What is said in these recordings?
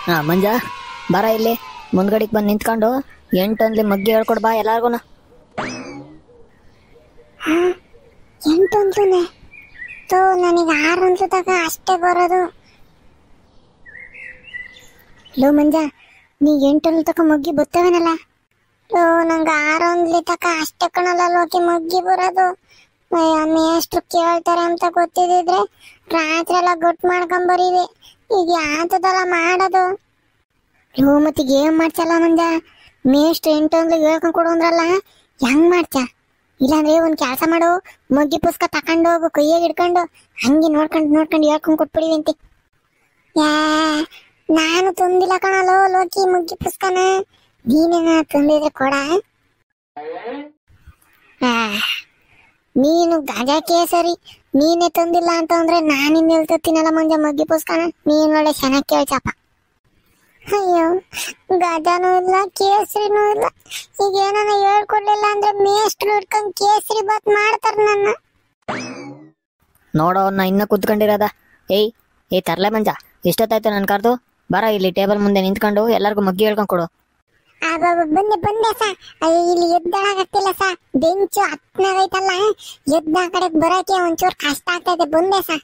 ಹಾ ಮಂಜ, ಬರ ಇಲ್ಲಿ ಮುಂದ್ಗಡೆಗೆ ಬಂದು ನಿಂತ್ಕೊಂಡು 8 ಅಂದ್ಲಿ ಮಗ್ಗಿ ಹೇಳ್ಕೊಡ್ ಬಾ ಎಲ್ಲಾರ್ಗು. 8 ಅಂದ್ಲೂನೆ ತೋ ನನಗೆ 6 ಅಂದ್ಲು ತಗ ಅಷ್ಟೇ ಬರೋದು. ಲೋ ಮಂಜ, ನೀ 8 ಅಂದ್ಲು ತಕ ಮಗ್ಗಿ ಬರ್ತವೇನಲ್ಲ. ಲೋ ನಂಗೆ 6 ಅಂದ್ಲಿ ತಕ ಅಷ್ಟೇ ಕಣಲ್ಲ ಲೋಕಿ ಮಗ್ಗಿ ಬರೋದು. ಮೇಷ್ಟ್ರು ಕೇಳ್ತಾರೆ ಅಂತ ಗೊತ್ತಿದ್ರೆ ರಾತ್ರಿ ಎಲ್ಲ ಗೊತ್ತು ಮಾಡ್ಕೊಂಬರೀವಿ. ಈಗ ಯಾತದಲ್ಲ ಮಾಡೋದು. ಲೋ ಮತ್ತೀಗ ಏನ್ ಮಾಡ್ಸಲ್ಲ ಮಂಜ, ಮೇಷ್ಟ್ರು 8 ಅಂದ್ಲಿಗೆ ಹೇಳ್ಕೊಂಡ್ ಕೊಡು ಅಂದ್ರಲ್ಲ, ಹೆಂಗ್ ಮಾಡ್ಸ? ಇಲ್ಲಾಂದ್ರೆ ಒಂದ್ ಕೆಲಸ ಮಾಡು, ಮಗ್ಗಿ ಪುಸ್ತಕ ತಕೊಂಡು ಹೋಗು, ಕೈಯಾಗ ಹಿಡ್ಕೊಂಡು ಹಂಗೆ ನೋಡ್ಕೊಂಡು ಹೇಳ್ಕೊಂಡ್ ಕೊಟ್ಬಿಡಿವಂತೆ. ಯಾ ನಾನು ತಂದಿಲ್ಲ ಕಣಲೋ ಲೋಕಿ ಮಗ್ಗಿ ಪುಸ್ತಕನ, ನೀನೇನ ತಂದಿದ್ರೆ ಕೊಡ. ನೀನು ಗಜಕ್ಕೆ ಸರಿ, ನೀನೇ ತಂದಿಲ್ಲ ಅಂತ ಅಂದ್ರೆ ನಾನಿಂದ ಹೇಳ್ತಿನಲ್ಲ ಮಂಜ ಮಗ್ಗಿ ಪುಸ್ತಕನ. ನೀನ್ ಒಳ್ಳೆ ಚೆನ್ನಾಗಿ ಕೇಳ್ಸಪ್ಪ. ಅಯ್ಯೋ ಗಜನೂ ಇಲ್ಲ ಕೇಸರಿನೂ ಇಲ್ಲ. ಈಗ ಏನಾನ ಹೇಳ್ಕೊಡ್ಲಿಲ್ಲ ಅಂದ್ರೆ ಮೇಷ್ಟ್ರು ಹಿಡ್ಕೊಂಡ್ ಕೇಸರಿ ಬಾತ್ ಮಾಡ್ತಾರ ನನ್ನ. ನೋಡೋ ಅವ್ನ ಇನ್ನ ಕುತ್ಕೊಂಡಿರೋದ. ಏಯ್ ತರ್ಲೆ ಮಂಜ, ಎಷ್ಟೊತ್ತಾಯ್ತು ನನ್ ಕರ್ದು? ಬರ ಇಲ್ಲಿ ಟೇಬಲ್ ಮುಂದೆ ನಿಂತ್ಕೊಂಡು ಎಲ್ಲರಿಗೂ ಮಗ್ಗಿ ಹೇಳ್ಕೊಂಡ್ ಕೊಡು. ಬಂದೆ ಸಾ. ಇಲ್ಲಿ ಎದ್ದಾಗತ್ತಿಲ್ಲ ಸಾ, ಬೆಂಚು ಹತ್ನಾಗೈತಲ್ಲ, ಎದ್ದ ಕಡೆ ಬರೋಕೆ ಒಂಚೂರು ಕಷ್ಟ ಆಗ್ತೈತೆ. ಬಂದೆ ಸಾ.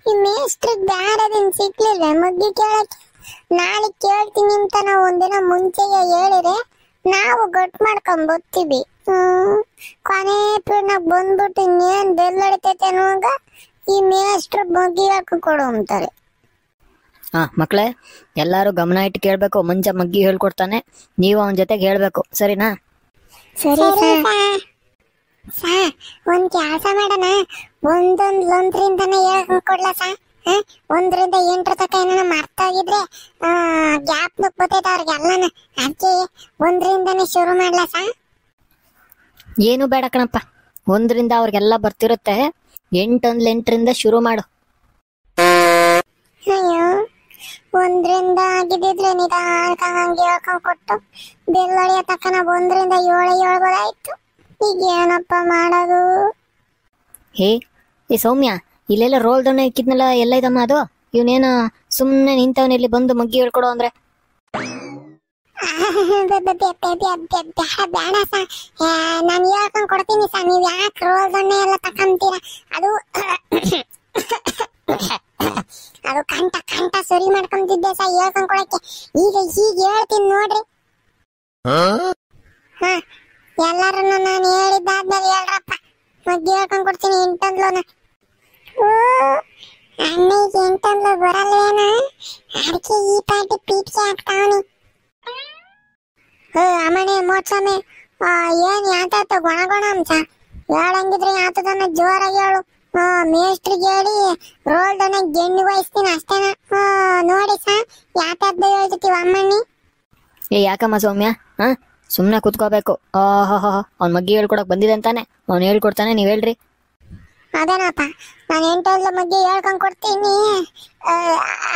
ಈ ಮೇಷ್ಟ್ರಿಗೆ ಬ್ಯಾಡದಿನ್ ಸಿಕ್ಲಿಲ್ಲ ಮಗ್ಗಿ ಕೇಳಕ್ಕೆ. ನಾಳೆ ಕೇಳ್ತೀನಿ ಅಂತ ನಾವು ಒಂದಿನ ಮುಂಚೆಗೆ ಹೇಳಿದ್ರೆ ನಾವು ಗಟ್ ಮಾಡ್ಕೊಂಡ್ ಬರ್ತೀವಿ. ಕೊನೆ ಪೀರ್ನಾಗ ಬಂದ್ಬಿಟ್ಟು ಇನ್ನೇನ್ ಬೆಲ್ ಹೊಡಿತೈತೆ ಅನ್ನುವಾಗ ಈ ಮೇಷ್ಟ್ರು ಮಗ್ಗಿ ಹೇಳ್ಕೊಂಡ್ ಕೊಡು ಅಂತಾರೆ. ಮಕ್ಳೇ, ಎಲ್ಲಾರು ಗಮನ ಇಟ್ಟು ಕೇಳ್ಬೇಕು. ಮಂಜ ಮಗ್ಗಿ ಹೇಳ್ಕೊಡ್ತಾನೆ, ನೀವು ಅವನ ಜೊತೆಗೆ ಹೇಳ್ಬೇಕು, ಸರಿನಾ? ಸರಿ ಸಾ. ಒಂದ್ ಕೆಲಸ ಮಾಡೋಣ, ಒಂದೊಂದ್ರಿಂದಾನೆ ಹೇಳ್ಕೊಂಡ್ ಕೊಡ್ಲಾ ಸಾ. 1 ರಿಂದ 8 ತಕ ಏನಾನ ಮರ್ತೋಗಿದ್ರೆ ಗ್ಯಾಪ್ ಬರ್ತೈತೆ ಅವ್ರಿಗೆಲ್ಲನ. ಅದಕ್ಕೆ 1 ರಿಂದಾನೆ ಶುರು ಮಾಡ್ಲಾ ಸಾ. ಏನು ಬೇಡ ಕಣಪ್ಪ, 1 ರಿಂದ ಅವ್ರಿಗೆಲ್ಲ ಬರ್ತಿರುತ್ತೆ. 8 ಅಂದ್ಲೆ 8 ರಿಂದ ಶುರು ಮಾಡು. ಅಯ್ಯೋ 1 ರಿಂದ ಆಗಿದ್ದಿದ್ರೆ ನಿಧಾನಕ್ಕೆ ಹಂಗೆ ಹೇಳ್ಕೊಂಡ್ ಕೊಟ್ಟು ಬೆಲ್ ಹೊಡೆಯೋ ತಕ್ಕ ನಾವು 1 ರಿಂದ 7 ಹೇಳ್ಬೋದಾಯ್ತು. ಈಗ ಏನಪ್ಪ ಮಾಡೋದು? ಏ ಸೌಮ್ಯ, ಇಲ್ಲೆಲ್ಲ ರೋಲ್ ದೊಣ್ಣೆ ಇಕ್ಕಿದ್ನಲ್ಲ, ಎಲ್ಲ ಇದಮ್ಮ ಅದು? ಇವನೇನು ಸುಮ್ಮನೆ ನಿಂತವನ ಇಲ್ಲಿ ಬಂದು ಮಗ್ಗಿ ಹೇಳ್ಕೊಡು ಅಂದ್ರೆ? ಬೇಡ ಸಾ, ನಾನು ಹೇಳ್ಕೊಂಡ್ ಕೊಡ್ತೀನಿ ಸಾ. ನೀವ್ ಯಾಕೆ ರೋಲ್ ದೊಣ್ಣೆ ಎಲ್ಲ ತಕೊಂತೀರ? ಅದು ಕಂಠ ಸರಿ ಮಾಡ್ಕೊಂತಿದ್ದೆ ಸಾ ಹೇಳ್ಕೊಂಡ್ ಕೊಡಕ್ಕೆ. ಈಗ ಹೇಳ್ತೀನಿ ನೋಡ್ರಿ. ಎಲ್ಲಾರನ್ನ ನಾನು ಹೇಳಿದ್ದಾದ್ಮೇಲೆ ಹೇಳ್ರಪ್ಪ, ಮಗ್ಗಿ ಹೇಳ್ಕೊಂಡ್ ಕೊಡ್ತೀನಿ. 8 ಅಂದ್ಲೋನ ಅಣ್ಣಿಗೆ 8 ಅಂದ್ಲು ಬರಲ್ವೇನ? ಅದಕ್ಕೆ ಈ ಪಾಟಿ ಪೀಟಿಗೆ ಹಾಕ್ತಾವನಿ. ಅಮ್ಮಣಿ ಮೋಟ್ಸಮ್ಮಿ, ಏನ್ ಯಾತಾಯ್ತು ಗೊಣ ಅಂಶ? ಹೇಳಂಗಿದ್ರೆ ಯಾತದನ್ನ ಜೋರಾಗಿ ಹೇಳು. ಮೇಷ್ಟ್ರಿಗೆ ಹೇಳಿ ರೋಲ್ ಡನ್ನ ಗೆಣ್ಣು ವಹಿಸ್ತೀನಿ ಅಷ್ಟೇನ. ನೋಡಿ ಸಾ, ಯಾತದ್ದು ಹೇಳ್ತೀವಿ ಅಮ್ಮಣ್ಣಿ. ಯಾಕಮ್ಮ ಸೌಮ್ಯ, ಸುಮ್ನೆ ಕುತ್ಕೋಬೇಕು. ಅವ್ನ ಮಗ್ಗಿ ಹೇಳ್ಕೊಡಕ್ ಬಂದಿದೆ ಅಂತಾನೆ, ಅವ್ನು ಹೇಳ್ಕೊಡ್ತಾನೆ, ನೀವ್ ಹೇಳ್ರಿ. ಅದೇನಪ್ಪ, ನಾನು 8 ಅಂದ್ಲ ಮಗ್ಗಿ ಹೇಳ್ಕೊಂಡ್ ಕೊಡ್ತೀನಿ,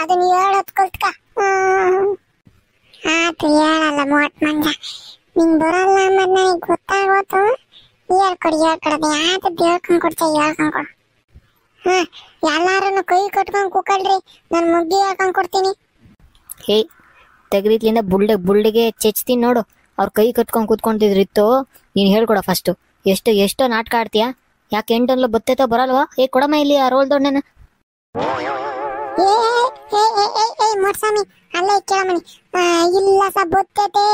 ಅದನ್ನ ಹೇಳೋದ್ ಕಲ್ತ್ಕ. ಆತು ಹೇಳಲ್ಲ ಮೋಟ್ ಮಂಜ, ನಿಂಗ್ ಬರಲ್ಲ ಅನ್ನೋದು ನನಗೆ ಗೊತ್ತಾಗೋತು. ಹೇಳ್ಕೊಡೋದು ಯಾತದ್ದು ಹೇಳ್ಕೊಂಡ್ ಕೊಡ್ತೀವಿ, ಹೇಳ್ಕೊಂಡ್ ಕೊಡು. ಎಲ್ಲಾರನ್ನು ಕೈ ಕಟ್ಕೊಂಡ್ ಕೂಕಳ್ರಿ, ನಾನು ಮಗ್ಗಿ ಹೇಳ್ಕೊಂಡ್ ಕೊಡ್ತೀನಿ. ತೆಗ್ದಿತ್ಲಿಂದ ಬುಳ್ಳಿಗೆ ಚೆಚ್ತೀನಿ ನೋಡು. ಅವ್ರ ಕೈ ಕಟ್ಕೊಂಡ್ ಕೂತ್ಕೊಂತಿದ್ರಿತ್ತು. ನೀನ್ ಹೇಳ್ಕೊಡ ಫಸ್ಟ್. ಎಷ್ಟೋ ನಾಟಕ ಆಡ್ತೀಯಾ? ಯಾಕೆ 8 ಅಂದ್ಲು ಬತ್ತೈತೋ ಬರಲ್ವಾ? ಕೊಡಮ್ಮ ಇಲ್ಲಿ ಆ ರೋಲ್ ದೊಣ್ಣೆನ. ಮೋಟ್ಸ್ವಾಮಿ ಅಲ್ಲೇ ಕೇಳಮಣಿ. ಇಲ್ಲ ಸ ಬತ್ತೈತೆ,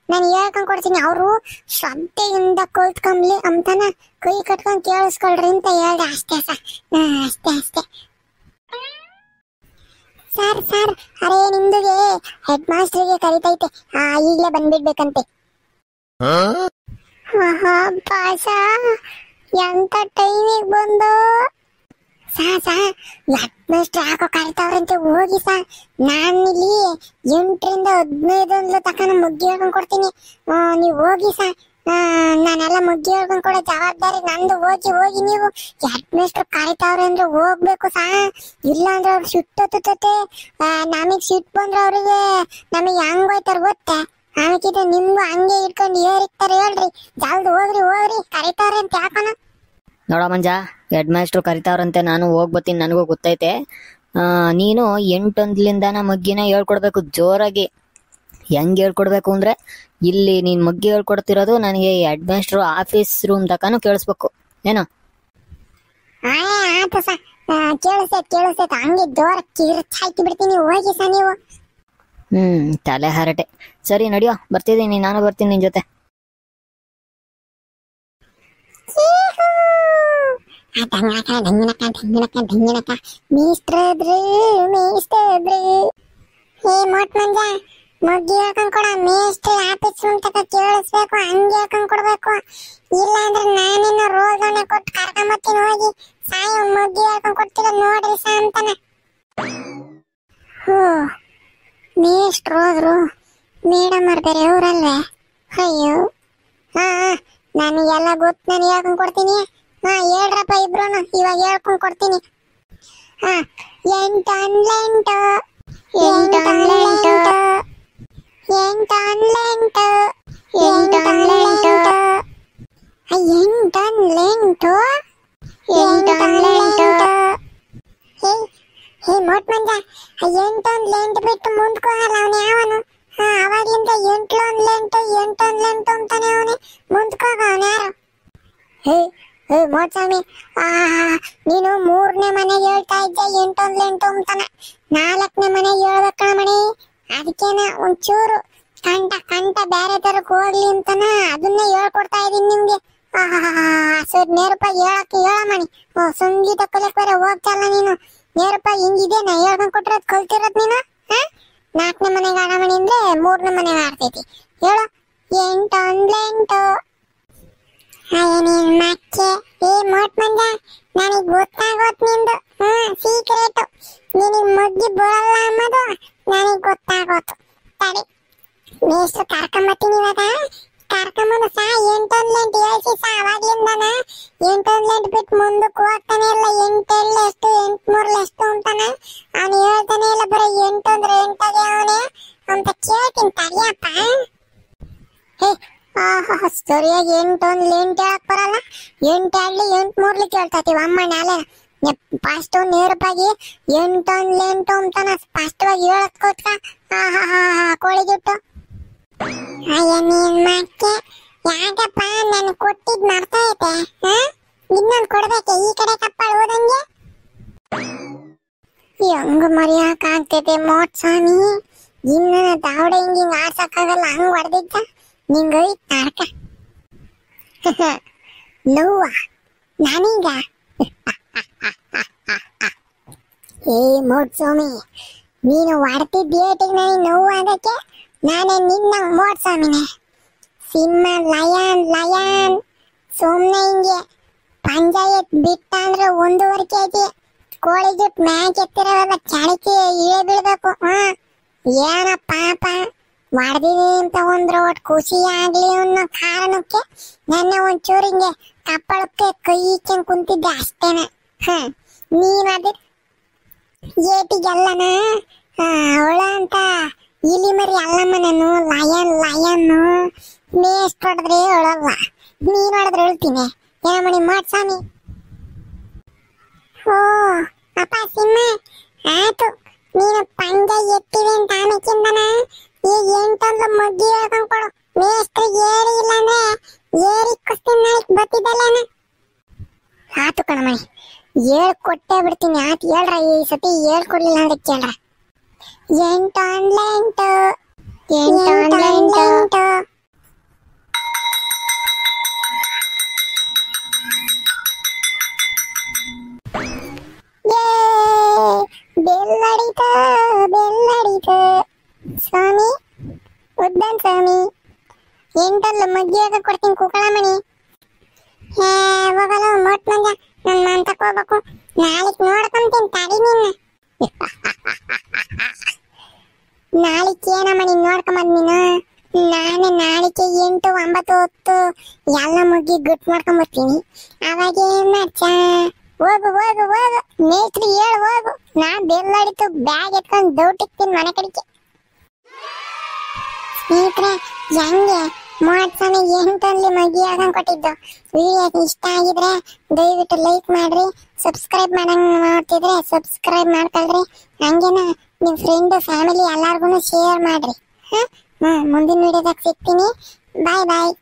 ನಾನು ಹೇಳ್ಕೊಂಡ್ ಕೊಡ್ತೀನಿ. ಅವರು ಶ್ರದ್ಧೆಯಿಂದ ಕಲ್ತ್ಕೊಂಬ್ಲಿ ಅಂತಾನ ಕೈ ಕಟ್ಕೊಂಡ್ ಕೇಳಿಸ್ಕೊಳ್ರಿ ಅಂತ ಹೇಳ್ದೆ ಅಷ್ಟೇ ಸಾ. ಅಷ್ಟೇ. ಸರ್, ಅರೇ ನಿಮ್ದುಗೆ ಹೆಡ್ ಮಾಸ್ಟರ್ಗೆ ಕರಿತೈತೆ, ಈಗ್ಲೇ ಬಂದ್ಬಿಡ್ಬೇಕಂತೆ. ಪಾಸ ಎಂತ ಟೈಮಿಗೆ ಬಂದು ಸಾ ಹೆಡ್ ಮಾಸ್ಟರ್ ಯಾಕೋ ಕರಿತಾವ್ರಂತೆ, ಹೋಗಿ ಸಾ. ನಾನಿಲ್ಲಿ 8 ರಿಂದ 15 ಅಂದ್ಲು ತಕ್ಕ ಮಗ್ಗಿ ಹೇಳ್ಕೊಂಡ್ ಕೊಡ್ತೀನಿ. ನೀವು ಹೋಗಿ ಸಾ, ನಾನೆಲ್ಲ ಮಗ್ಗಿ ಹೇಳ್ಕೊಂಡ್ ಕೊಡೋ ಜವಾಬ್ದಾರಿ ನಂದು. ಹೋಗಿ ನೀವು. ಹೆಡ್ ಮಾಸ್ಟರ್ ಕರಿತಾವ್ರೆ ಅಂದ್ರೆ ಹೋಗ್ಬೇಕು ಸಾ. ಇಲ್ಲ ಅಂದ್ರೆ ಅವ್ರು ಸಿಟ್ಟೊತ್ತತೆ. ನಮಗ್ ಸಿಟ್ಟು ಬಂದ್ರೆ ಅವ್ರಿಗೆ ನಮಗ್ ಹೆಂಗ್ ಹೋಯ್ತಾರ ಗೊತ್ತೇ? ಅದಕ್ಕಿಂತ ನಿಮ್ಗೂ ಹಂಗೆ ಇಟ್ಕೊಂಡು ಏರಿಕ್ತಾರೆ. ಹೇಳ್ರಿ, ಜಲ್ದಿ ಹೋಗ್ರಿ, ಕರಿತಾವ್ರೆ ಅಂತ ಯಾಕನ. ನೋಡ ಮಂಜ, ಹೆಡ್ ಮಾಸ್ಟ್ರು ಕರಿತಾವ್ರಂತೆ, ನಾನು ಹೋಗ್ಬತ್ತೀನಿ, ನನಗೂ ಗೊತ್ತೈತೆ. ನೀನು 8 ಮಗ್ಗಿನ ಹೇಳ್ಕೊಡ್ಬೇಕು ಜೋರಾಗಿ. ಹೆಂಗ್ ಹೇಳ್ಕೊಡ್ಬೇಕು ಅಂದ್ರೆ, ಇಲ್ಲಿ ನೀನ್ ಮಗ್ಗಿ ಹೇಳ್ಕೊಡ್ತಿರೋದು ನನಗೆ ಹೆಡ್ ಮಾಸ್ಟರ್ ಆಫೀಸ್ ರೂಮ್ ತಕಾನು ಕೇಳಿಸ್ಬೇಕು ಏನೋ. ಆಯ್ತು ಸ, ಕೇಳಿಸ್ತೈತೆ ಹಂಗೆ ಜೋರ ಕಿರ್ಚಾಕಿ ಬಿಡ್ತೀನಿ, ಹೋಗಿ ಸ ನೀವು. ತಲೆ ಹರಟೆ. ಸರಿ ನಡಿಯೋ, ಬರ್ತಿದ್ದೀನಿ, ನಾನು ಬರ್ತೀನಿ ನಿನ್ ಜೊತೆ. ಮೀಸ್ಟ್ರದ್ರಿ ಹೇ ಮೋಟ್ ಮಂಜ, ಮಗ್ಗಿ ಹೇಳ್ಕೊಂಡ್ ಕೊಡ. ಮೇಸ್ಟ್ರಿ ಆಫೀಸ್ ರೂಮ್ ತಕ ಕೇಳಿಸ್ಬೇಕು, ಹಂಗೆ ಹೇಳ್ಕೊಂಡ್ ಕೊಡ್ಬೇಕು. ಇಲ್ಲ ಅಂದ್ರೆ ನಾನಿನ್ನ ರೋಗನ ಕೊಟ್ಟು ಕರ್ಕೊಂಬತ್ತೀನಿ, ಹೋಗಿ ಸಾಯ ಮಗ್ಗಿ ಹೇಳ್ಕೊಂಡ್ ಕೊಡ್ತೀರ ನೋಡ್ರಿ ಸ ಅಂತಾನೆ. ಹೋ, ಮೇಸ್ಟ್ರು ಹೋದ್ರು, ಮೇಡಮ್ ಅವ್ರು ಬೇರೆ ಅವ್ರಲ್ವೇ? ಅಯ್ಯೋ, ನನಗೆಲ್ಲ ಗೊತ್ತು, ನಾನು ಹೇಳ್ಕೊಂಡ್ ಕೊಡ್ತೀನಿ. ಹೇಳ್ರಪ್ಪ ಇಬ್ರು, ಇವಾಗ ಹೇಳ್ಕೊಂಡ್ ಕೊಡ್ತೀನಿ. 8 8 8 ಹೇ ಮೋಟ್ ಮಂಜ, 8 ಬಿಟ್ಟು ಮುಂದಕ್ಕೆ ಹೋಗಲ್ಲ ಅವನು ಯಾವನು. ಅವಾಗ್ಲಿಂದ 8 ಅಂತಾನೆ ಅವನೇ, ಮುಂದಕ್ಕೆ ಹೋಗ ಅವನು ಯಾರು? ಹೇ ಮೋಟ್ ಸ್ವಾಮಿ, ನೀನು 3ನೇ ಮನೆಗೆ ಹೇಳ್ತಾ ಇದ್ದೆ 8 ಅಂತಾನೆ, 4ನೇ ಮನೆಗೆ ಹೇಳ್ಬೇಕಣ ಮಣಿ. ಅದಕ್ಕೇನ ಒಂಚೂರು ಕಂಠ ಬೇರೆ ತರಕ್ ಹೋಗ್ಲಿ ಅಂತನ ಅದನ್ನ ಹೇಳ್ಕೊಡ್ತಾ ಇದೀನಿ ನಿಮ್ಗೆ. ಸರ್ ನೇರಪ್ಪಾಗಿ ಹೇಳಮಣಿ. ಸಂಗೀತ ಕಲಿಯಕ್ ಬೇರೆ ಹೋಗ್ತಲ್ಲ ನೀನು. ನೇರಪ್ಪಾಗಿ ಹಿಂಗಿದೆ ನಾ ಹೇಳ್ಕೊಂಡ್ ಕೊಟ್ಟಿರೋದ್ ಕಲ್ತಿರೋದ್ ನೀನು. 4ನೇ ಮನೆಗೆ ಆಡಮಣಿ ಅಂದ್ರೆ 3ನೇ ಮನೆಗೆ ಆಡ್ತೈತಿ. ಹೇಳು 8 ನೀನ್ ಮಕ್ಕೆ. ಮೋಟ್ ಮಂಜ, ನನಗ್ ಗೊತ್ತಾಗೋತ್ ನಿಂದು ಸೀಕ್ರೆಟ್. ನಿನಗ್ ಮಗ್ಗಿ ಬರಲ್ಲ ಅನ್ನೋದು ನನಗ್ ಗೊತ್ತಾಗೋತು. ತಡಿ, ಮೇಷ್ಟ್ರು ಕರ್ಕೊಂಬತ್ತೀನಿ ಇವಾಗ. ಕರ್ಕೊಂಬಂದು ಸ 8 ಹೇಳ್ಸಿ ಸ. ಅವಾಗ್ಲಿಂದಾನ 8 ಬಿಟ್ಟು ಮುಂದಕ್ಕೆ ಹೋಗ್ತಾನೆ ಇಲ್ಲ. 8 ಎಷ್ಟು 8 ಎಷ್ಟು ಅಂತಾನ ಅವನು ಹೇಳ್ತಾನೆ ಇಲ್ಲ. ಬರೀ 8 ಅಂದ್ರೆ 8 ಅವನೇ ಅಂತ ಕೇಳ್ತೀನಿ. ತಡಿಯಪ್ಪ. ಸರಿಯಾಗಿ 8 ಹೇಳಕ್ ಬರಲ್ಲ. 8 ಆಡ್ಲಿ 8 ಕೇಳ್ತಾತೀವಿ ಅಮ್ಮ ನಾಳೆ. ಫಸ್ಟ್ ನೇರಪಾಗಿ 8 ಅಂತಾನ ಸ್ಪಷ್ಟವಾಗಿ ಹೇಳಕ್ಕೋಸ್ಕ. ಕೋಳಿಗಿಟ್ಟು ನೀನ್ ಮಕ್ಕೆ ಯಾಕಪ್ಪ, ನಾನು ಕೊಟ್ಟಿದ್ ಮರ್ತಾ ಐತೆ. ಇನ್ನೊಂದು ಕೊಡ್ಬೇಕೆ ಈ ಕಡೆ ಕಪ್ಪಳ ಹೋದಂಗೆ? ಹೆಂಗ ಮರಿಯಾಕ ಆಗ್ತೈತೆ ಮೋಟ್ ಸ್ವಾಮಿ. ಇನ್ನ ದಾವಡೆ ಹಿಂಗ ಆಡ್ಸಕ್ಕಾಗಲ್ಲ, ಹಂಗ ಹೊಡೆದಿದ್ದ ನಿಂಗೈ ತಾರ್ಕ ನೋವ ನಾನೀಗ. ಮೋಟ್ ಸ್ವಾಮಿ, ನೀನು ಹೊಡ್ತಿದ್ದ ಏಟಿಗೆ ನನಗೆ ನೋವು ಅದಕ್ಕೆ ನಾನೇ ನಿನ್ನ ಮೋಟ್ ಸ್ವಾಮಿನೇ. ಸಿಂಹ ಲಯನ್ ಸುಮ್ನೆ ಹಿಂಗೆ ಪಂಚಾಯತ್ ಬಿಟ್ಟ ಅಂದ್ರೆ 1.5 kg ಕೋಳಿ ಜುಟ್ ಮ್ಯಾಕ್ ಎತ್ತಿರವೆಲ್ಲ ಚಳಕೆ ಇಳೆ ಬೀಳ್ಬೇಕು. ಏನ ಪಾಪ ಹೊಡೆದಿದೆ ಅಂತ ಒಂದ್ರ ಒಟ್ಟು ಖುಷಿ ಆಗ್ಲಿ ಅನ್ನೋ ಕಾರಣಕ್ಕೆ ನನ್ನ ಒಂಚೂರು ಹಿಂಗೆ ಕಪ್ಪಳಕ್ಕೆ ಕೈ ಇಕ್ಕಂಗ್ ಕುಂತಿದ್ದೆ ಅಷ್ಟೇನ. ನೀನ್ ಅದ ಏಟಿಗೆಲ್ಲನ ಅವಳ ಅಂತ ಇಲಿ ಮರಿ ಅಲ್ಲಮ್ಮ. ನಾನು ಲಯನ್ ಮೇಸ್ಟ್ ಹೊಡೆದ್ರೆ ಹೇಳಲ್ಲ, ನೀನ್ ಹೊಡೆದ್ರೆ ಹೇಳ್ತೀನಿ. ಏನಮ್ಮಣಿ ಮೋಟ್ ಸ್ವಾಮಿ. ಓ ಅಪ್ಪ ಸಿಂಹ, ಆಯ್ತು ನೀನು ಪಂಜ ಎತ್ತಿವೆ ಅಂತ ಆಮೇಕಿಂದನ ಈಗ 8 ಮಗ್ಗಿ ಹೇಳ್ಕೊಂಡ್ ಕೊಡು. ಮೇಸ್ಟ್ರಿಗೆ ಏರಿ ಇಲ್ಲ ಅಂದ್ರೆ ಏರಿ ಕುಸ್ತಿ ನಾಳೆ ಬತ್ತಿದ್ದಲ್ಲೇನ. ಆತು ಕಣಮಣಿ, ಹೇಳ್ಕೊಟ್ಟೆ ಬಿಡ್ತೀನಿ. ಆತು ಹೇಳ್ರ, ಈ ಸತಿ ಹೇಳ್ಕೊಡ್ಲಿಲ್ಲ ಅಂದ್ರೆ ಕೇಳ್ರ. 8 ಬೆಲ್ಲಡಿತ ಸ್ವಾಮಿ, ಉದ್ದನ್ ಸ್ವಾಮಿ. 8 ಮಗ್ಗಿ ಹಾಕ ಕೊಡ್ತೀನಿ ಕುಕ್ಕಳಮಣಿ. ಹೋಗಲ್ಲ ಮೋಟ್ ಮಂಜ, ನನ್ ಮಂತಕ್ ಹೋಗ್ಬೇಕು. ನಾಳಿಕ್ ನೋಡ್ಕೊಂತೀನಿ ತಡಿ ನಿನ್ನ. ನಾಳಿಕ್ ಏನಮ್ಮಣಿ ನೋಡ್ಕೊಂಬದ್ ನೀನು. ನಾನು ನಾಳಿಕೆ 8 9 10 ಎಲ್ಲ ಮುಗ್ಗಿ ಗುಟ್ ಮಾಡ್ಕೊಂಬರ್ತೀನಿ. ಅವಾಗ ಏನ್ ಮಾಡ್ಸ? ಹೋಗು ಮೇಸ್ತ್ರಿ ಹೇಳು ಹೋಗು. ನಾ ಬೆಲ್ಲಡಿತು ಬ್ಯಾಗ್ ಎತ್ಕೊಂಡು ದೌಟಿಕ್ತೀನಿ ಮನೆ ಕಡೆಗೆ. ಸ್ನೇಹಿತರೆ, ಹೆಂಗೆ ಮಾಡ್ಸೋಣ ಎಂಟಲ್ಲಿ ಮಗ್ಗಿ ಆಗಂಗ್ ಕೊಟ್ಟಿದ್ದು. ವಿಡಿಯೋ ಇಷ್ಟ ಆಗಿದ್ರೆ ದಯವಿಟ್ಟು ಲೈಕ್ ಮಾಡ್ರಿ, ಸಬ್ಸ್ಕ್ರೈಬ್ ಮಾಡಂಗ್ ಮಾಡ್ತಿದ್ರೆ ಸಬ್ಸ್ಕ್ರೈಬ್ ಮಾಡ್ಕೊಳ್ರಿ. ಹಂಗೇನ ನಿಮ್ ಫ್ರೆಂಡ್ ಫ್ಯಾಮಿಲಿ ಎಲ್ಲಾರ್ಗು ಶೇರ್ ಮಾಡ್ರಿ. ಮುಂದಿನ ವಿಡಿಯೋದಾಗ ಸಿಗ್ತೀನಿ. ಬಾಯ್ ಬಾಯ್.